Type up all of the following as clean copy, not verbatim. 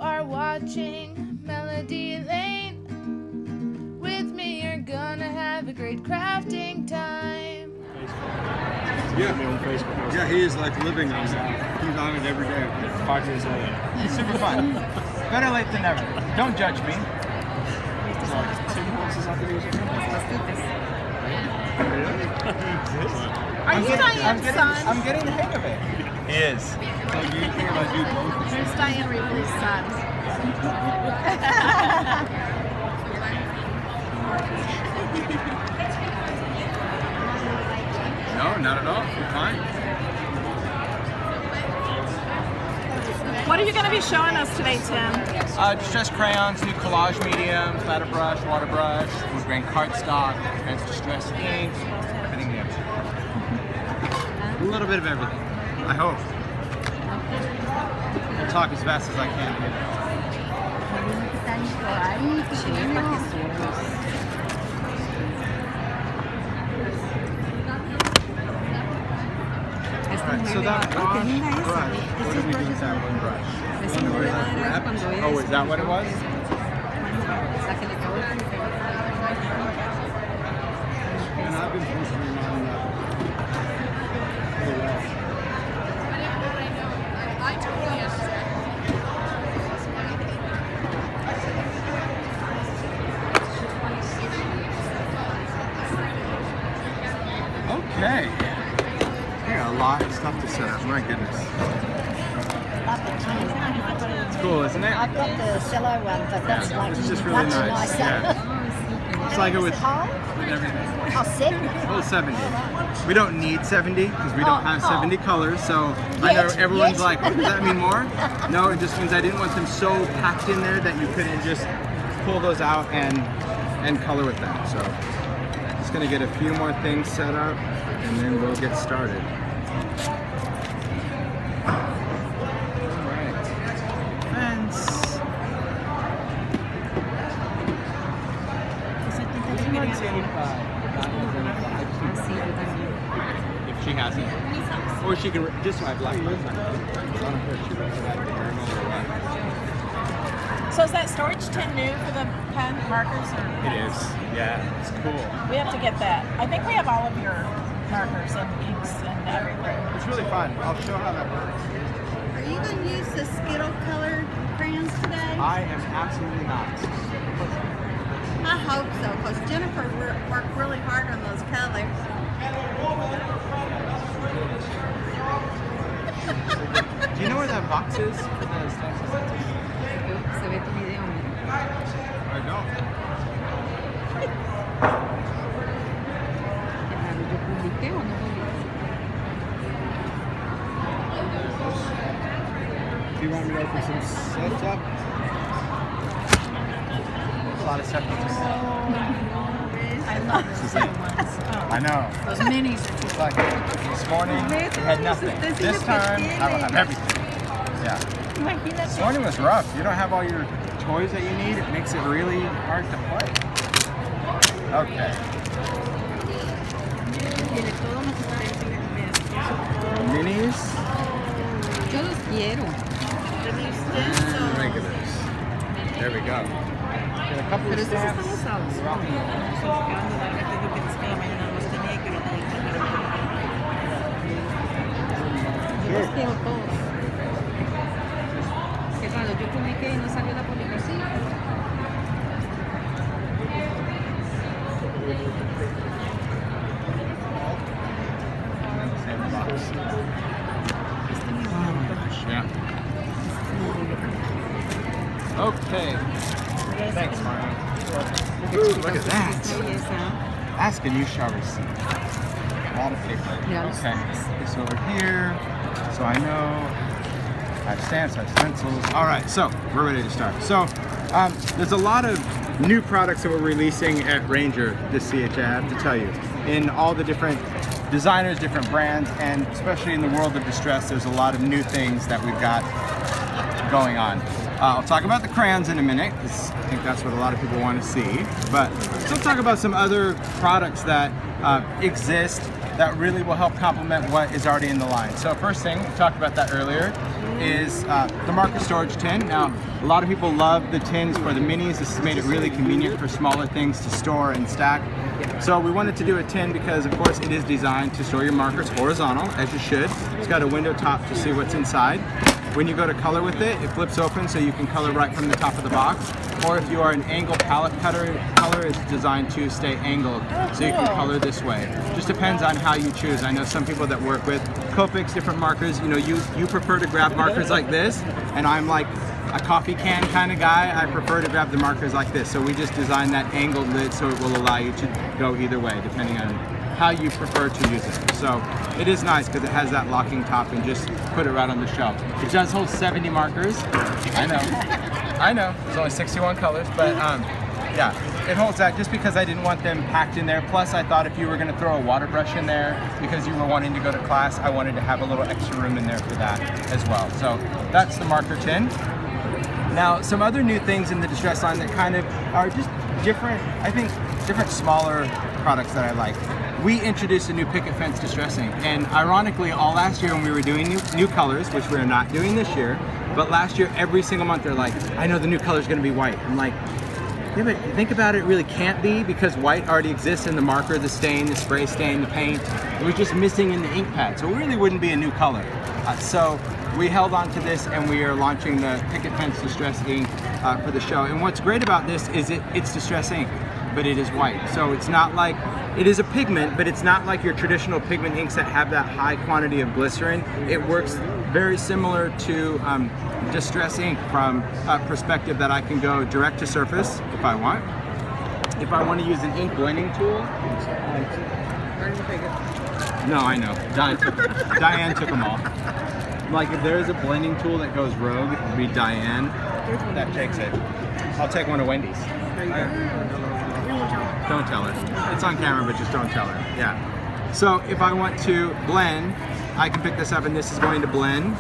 are watching Melody Lane. With me, you're gonna have a great crafting time. Yeah, he is like living on that. He's on it every day. 5 years later. It's super fun. Better late than never. Don't judge me. Are you Diane's son? I'm getting the hang of it. He is. Where's Diane Ripley's son? No, not at all. You're fine. What are you going to be showing us today, Tim? Distress crayons, new collage mediums, ladder brush, water brush, wood grain cardstock, trans distress ink, everything new. A little bit of everything. I hope. I'll talk as fast as I can to get Alright, so that brush, what did we do with that one brush? Oh, is that what it was? And I've been posting on the web. Okay. We got a lot of stuff to set up. My goodness. It's cool, isn't it? I've got the cello one, but that's like It's just really much nice. nicer. Yeah. It's like it with everything. Oh, 70. Well, 70. We don't need 70 because we don't have 70 colors. So I know Yet, everyone's yet. like, what, does that mean more? No, it just means I didn't want them so packed in there that you couldn't just pull those out and color with them. So just gonna get a few more things set up and then we'll get started. Alright. Fence. If she hasn't. Or she can just my black one. So is that storage tin new for the pen markers? Or? It is. Yeah, it's cool. We have to get that. I think we have all of your markers and inks and everything. It's really fun. I'll show how that works. Are you going to use the Skittle colored crayons today? I am absolutely not. I hope so, because Jennifer worked really hard on those colors. Do you know where that box is? I don't. Do you want me to open some setup? A lot of stuff. I love This is those it. ones. Oh, I know. those minis are It's like this morning we had nothing. This time I will have everything. Yeah. This morning was rough. You don't have all your toys that you need. It makes it really hard to play. Okay. Minis. Yo los quiero. And regulars. There we go. Get a couple of stamps. Sure. Que cuando yo publiqué y no salió la publicación. Same box. Oh my gosh, yeah. Okay. Thanks, Mario. Ooh, look at that. Ask and you shall receive. A lot of paper. Okay. This over here. So I know. I have stamps, I have stencils. All right, so we're ready to start. So there's a lot of new products that we're releasing at Ranger this CHA, I have to tell you. In all the different designers, different brands, and especially in the world of distress, there's a lot of new things that we've got going on. I'll talk about the crayons in a minute, because I think that's what a lot of people want to see. But let's talk about some other products that exist that really will help complement what is already in the line. So first thing, we talked about that earlier, is the marker storage tin. Now, a lot of people love the tins for the minis. This has made it really convenient for smaller things to store and stack. So we wanted to do a tin because, of course, it is designed to store your markers horizontal, as you should. It's got a window top to see what's inside. When you go to color with it, it flips open so you can color right from the top of the box. Or if you are an angle palette cutter, color is designed to stay angled, so you can color this way. Just depends on how you choose. I know some people that work with Copics, different markers, you know, you prefer to grab markers like this, and I'm like a coffee can kind of guy. I prefer to grab the markers like this. So we just designed that angled lid so it will allow you to go either way, depending on how you prefer to use it. So it is nice because it has that locking top and just put it right on the shelf. It does hold 70 markers. I know, there's only 61 colors, but yeah, it holds that just because I didn't want them packed in there. Plus I thought if you were gonna throw a water brush in there because you were wanting to go to class, I wanted to have a little extra room in there for that as well. So that's the marker tin. Now, some other new things in the Distress line that kind of are just different, I think, different smaller products that I like. We introduced a new Picket fence Distress ink, and ironically, all last year when we were doing new colors, which we're not doing this year, but last year, every single month, they're like, I know the new color's gonna be white. I'm like, yeah, but think about it, it really can't be because white already exists in the marker, the stain, the spray stain, the paint. It was just missing in the ink pad, so it really wouldn't be a new color. So we held on to this and we are launching the Picket fence Distress ink for the show. And what's great about this is it's Distress ink, but it is white. So it's not like, it is a pigment, but it's not like your traditional pigment inks that have that high quantity of glycerin. It works very similar to Distress ink from a perspective that I can go direct to surface if I want. If I want to use an ink blending tool. No, I know. Diane took them all. Like if there is a blending tool that goes rogue, it would be Diane that takes it. I'll take one of Wendy's. Don't tell her. It's on camera, but just don't tell her. Yeah. So if I want to blend, I can pick this up and this is going to blend.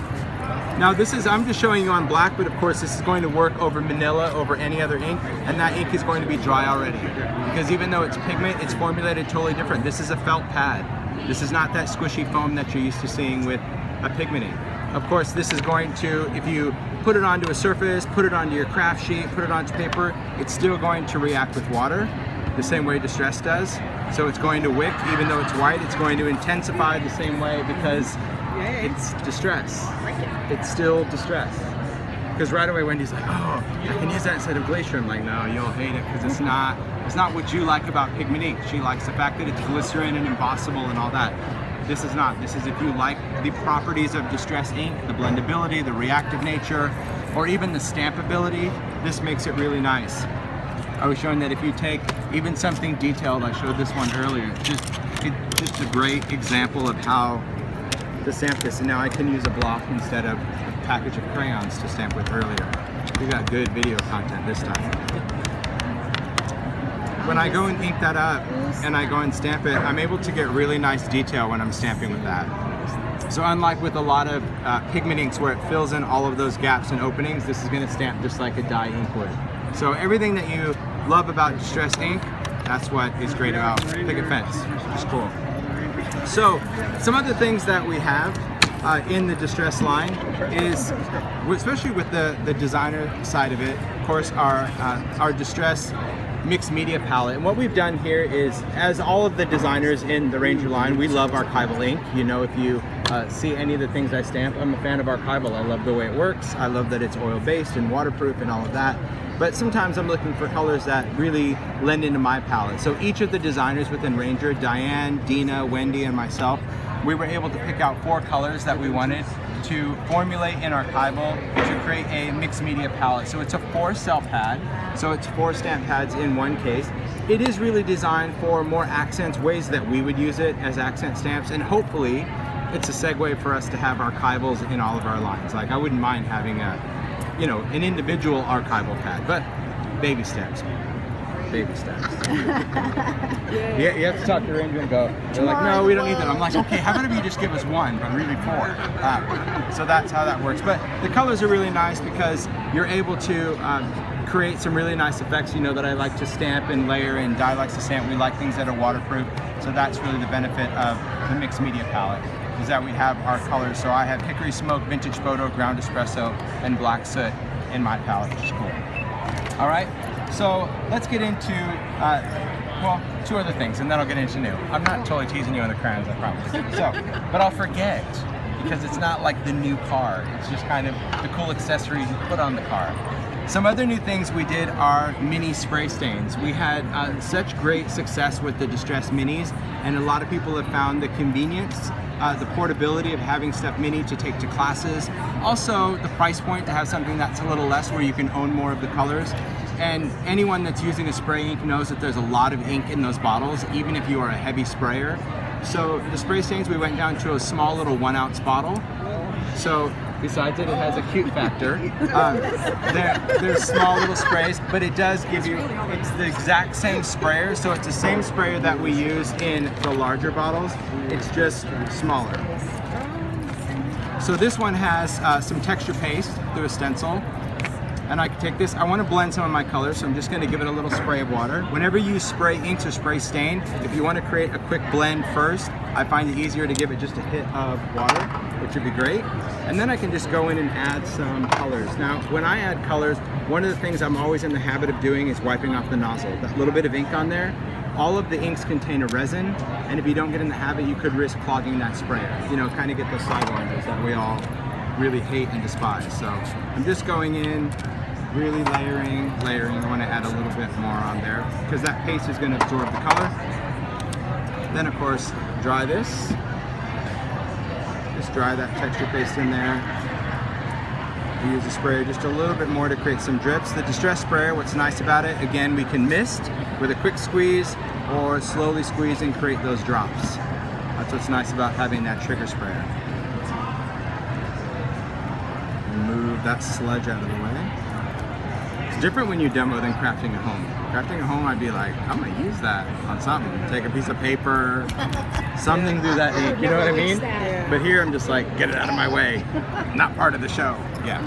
Now this is, I'm just showing you on black, but of course this is going to work over manila, over any other ink, and that ink is going to be dry already. Because even though it's pigment, it's formulated totally different. This is a felt pad. This is not that squishy foam that you're used to seeing with a pigment ink. Of course, this is going to, if you put it onto a surface, put it onto your craft sheet, put it onto paper, it's still going to react with water the same way Distress does. So it's going to wick, even though it's white, it's going to intensify the same way because it's Distress. It's still Distress. Because right away Wendy's like, oh, I can use that instead of Glacier. I'm like, no, you'll hate it because it's not what you like about pigment ink. She likes the fact that it's glycerin and embossable and all that. This is not. This is if you like the properties of Distress ink, the blendability, the reactive nature, or even the stampability, this makes it really nice. I was showing that if you take even something detailed, I showed this one earlier, just a great example of how to stamp this. And now I can use a block instead of a package of crayons to stamp with earlier. We got good video content this time. When I go and ink that up and I go and stamp it, I'm able to get really nice detail when I'm stamping with that. So unlike with a lot of pigment inks where it fills in all of those gaps and openings, this is going to stamp just like a dye ink would. So everything that you love about Distress ink, that's what is great about Picket fence. It's cool. So some other things that we have in the Distress line is, especially with the designer side of it, of course, our Distress mixed media palette. And what we've done here is, as all of the designers in the Ranger line, we love archival ink. You know, if you see any of the things I stamp, I'm a fan of archival. I love the way it works. I love that it's oil-based and waterproof and all of that. But sometimes I'm looking for colors that really lend into my palette. So each of the designers within Ranger, Diane, Dina, Wendy, and myself, we were able to pick out 4 colors that we wanted to formulate in archival to create a mixed media palette. So it's a 4-cell pad, so it's 4 stamp pads in one case. It is really designed for more accents, ways that we would use it as accent stamps, and hopefully it's a segue for us to have archivals in all of our lines. Like I wouldn't mind having an individual archival pad, but baby steps. Baby steps. Yeah, you have to talk to Ranger and go, they're like, no, we don't need that. I'm like, okay, how about if you just give us 1, but really 4? So that's how that works. But the colors are really nice because you're able to create some really nice effects. You know that I like to stamp and layer, and Di likes to stamp. We like things that are waterproof. So that's really the benefit of the mixed media palette. is that we have our colors. So I have Hickory Smoke, Vintage Photo, Ground Espresso, and Black Soot in my palette, which is cool. All right, so let's get into, well, 2 other things, and then I'll get into new. I'm not totally teasing you on the crayons, I promise. So, but I'll forget, because it's not like the new car. It's just kind of the cool accessories you put on the car. Some other new things we did are mini spray stains. We had such great success with the distressed minis, and a lot of people have found the convenience, the portability of having stuff mini to take to classes. Also, the price point to have something that's a little less where you can own more of the colors. And anyone that's using a spray ink knows that there's a lot of ink in those bottles, even if you are a heavy sprayer. So the spray stains, we went down to a small little 1 ounce bottle. So besides it has a cute factor. There's small little sprays, but it does give you, it's the exact same sprayer. So it's the same sprayer that we use in the larger bottles. It's just smaller. So this one has some texture paste through a stencil. And I can take this, I want to blend some of my colors, so I'm just going to give it a little spray of water. Whenever you spray inks or spray stain, if you want to create a quick blend first, I find it easier to give it just a hit of water, which would be great. And then I can just go in and add some colors. Now, when I add colors, one of the things I'm always in the habit of doing is wiping off the nozzle. That little bit of ink on there, all of the inks contain a resin, and if you don't get in the habit, you could risk clogging that sprayer. You know, kind of get those side oranges that we all really hate and despise. So I'm just going in, really layering. I want to add a little bit more on there because that paste is going to absorb the color. Then of course, dry this. Just dry that texture paste in there. We use the sprayer just a little bit more to create some drips. The distress sprayer, what's nice about it, again, we can mist with a quick squeeze or slowly squeeze and create those drops. That's what's nice about having that trigger sprayer. Move that sludge out of the way. It's different when you demo than crafting at home. Crafting at home, I'd be like, I'm gonna use that on something. Take a piece of paper, something through that ink, you know what I mean? But here I'm just like, get it out of my way. Not part of the show. Yeah.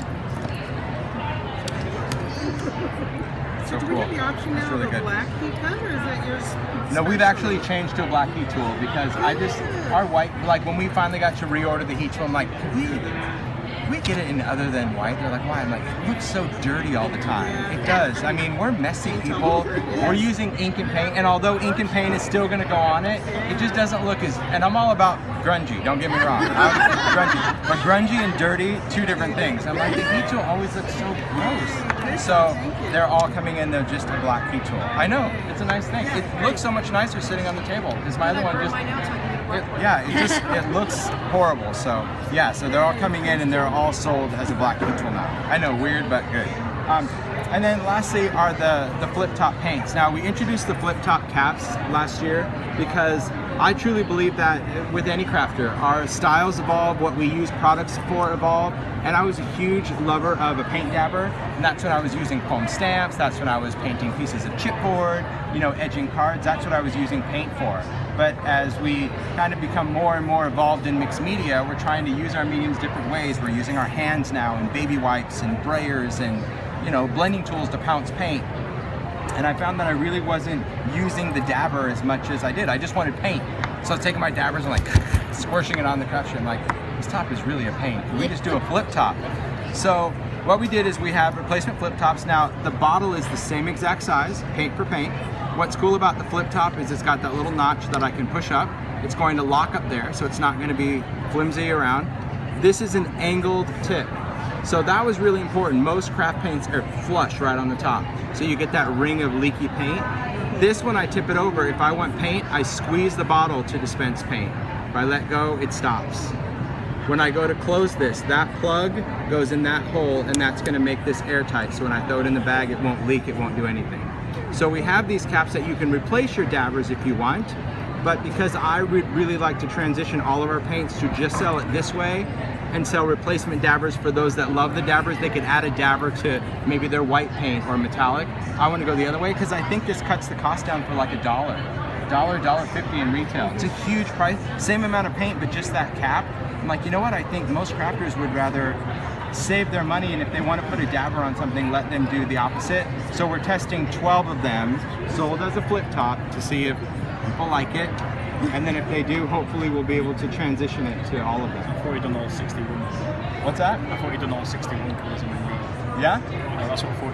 So Do cool. we get the option That's now really of a good. black heat gun, or is that yours? No, we've actually changed to a black heat tool because I just, our white, like when we finally got to reorder the heat tool, I'm like, can we get it in other than white? They're like, why? I'm like, it looks so dirty all the time. It does. I mean, we're messy people. We're using ink and paint, and although ink and paint is still gonna go on it, it just doesn't look as, and I'm all about grungy, don't get me wrong. I'm grungy. But grungy and dirty, 2 different things. I'm like, the heat tool always looks so gross. So they're all coming in, they're just a black heat tool. I know, it's a nice thing. It looks so much nicer sitting on the table. Because my other one just, it looks horrible. So yeah, so they're all coming in and they're all sold as a black heat tool now. I know, weird, but good. And then lastly are the flip top paints. Now we introduced the flip top caps last year because I truly believe that with any crafter, our styles evolve, what we use products for evolve, and I was a huge lover of a paint dabber, and that's when I was using foam stamps, that's when I was painting pieces of chipboard, you know, edging cards, that's what I was using paint for. But as we kind of become more and more evolved in mixed media, we're trying to use our mediums different ways. We're using our hands now, and baby wipes, and brayers, and you know, blending tools to pounce paint. And I found that I really wasn't using the dabber as much as I did. I just wanted paint. So I was taking my dabbers and like squishing it on the craft sheet. I'm like, this top is really a pain. Can we just do a flip top? So what we did is we have replacement flip tops. Now the bottle is the same exact size, paint for paint. What's cool about the flip top is it's got that little notch that I can push up. It's going to lock up there, so it's not going to be flimsy around. This is an angled tip. So that was really important. Most craft paints are flush right on the top. So you get that ring of leaky paint. This, when I tip it over, if I want paint, I squeeze the bottle to dispense paint. If I let go, it stops. When I go to close this, that plug goes in that hole, and that's gonna make this airtight. So when I throw it in the bag, it won't leak, it won't do anything. So we have these caps that you can replace your dabbers if you want, but because I would really like to transition all of our paints to just sell it this way, and sell replacement dabbers for those that love the dabbers. They could add a dabber to maybe their white paint or metallic. I want to go the other way because I think this cuts the cost down for like $1, $1.50 in retail. It's a huge price, same amount of paint, but just that cap. I'm like, you know what? I think most crafters would rather save their money, and if they want to put a dabber on something, let them do the opposite. So we're testing 12 of them, sold as a flip top, to see if people like it. And then if they do, hopefully we'll be able to transition it to all of them. I thought you'd done all 61. What's that? I thought you'd done all 61 colours in one day. Yeah? That's what I thought